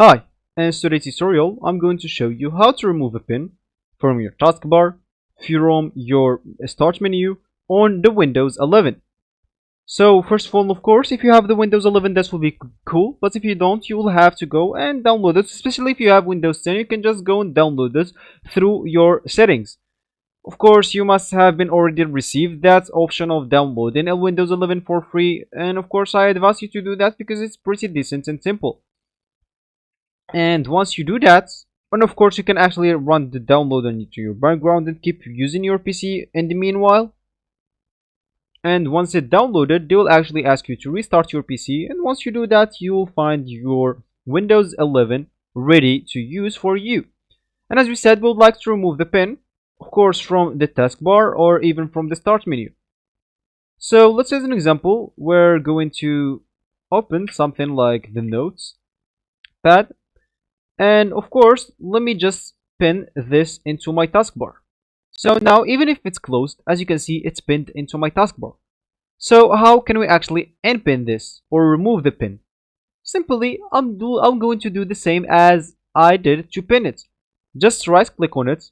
Hi, in today's tutorial I'm going to show you how to remove a pin from your taskbar from your start menu on the Windows 11. So first of all, of course, if you have the Windows 11, that will be cool, but if you don't, you will have to go and download it. Especially if you have Windows 10, you can just go and download it through your settings. Of course, you must have been already received that option of downloading a Windows 11 for free, and of course I advise you to do that because it's pretty decent and simple. And once you do that, and of course you can actually run the download into your background and keep using your PC in the meanwhile. And once it's downloaded, they will actually ask you to restart your PC, and once you do that, you will find your Windows 11 ready to use for you. And as we said, we would like to remove the pin, of course, from the taskbar or even from the start menu. So let's say as an example, we're going to open something like the notes pad. And of course, let me just pin this into my taskbar. So now, even if it's closed, as you can see, it's pinned into my taskbar. So how can we actually unpin this or remove the pin? Simply, I'm going to do the same as I did to pin it. Just right click on it,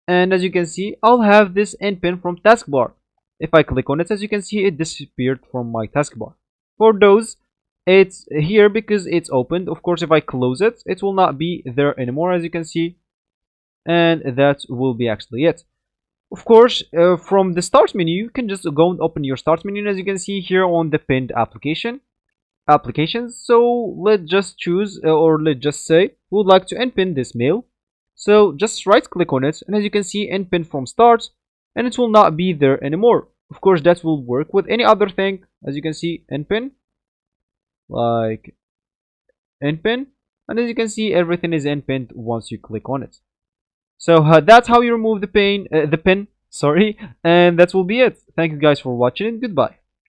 and as you can see, I'll have this unpin from taskbar. If I click on it, as you can see, it disappeared from my taskbar. For those, it's here because it's opened. Of course, if I close it, it will not be there anymore, as you can see, and that will be actually it. Of course, from the start menu, you can just go and open your start menu, as you can see here on the pinned applications. So let's just choose, or let's just say we would like to unpin this mail. So just right click on it, and as you can see, unpin from start, and it will not be there anymore. Of course, that will work with any other thing. As you can see, unpin, like unpin, and as you can see, everything is unpinned once you click on it. So that's how you remove the pin, sorry, and that will be it. Thank you guys for watching, and goodbye.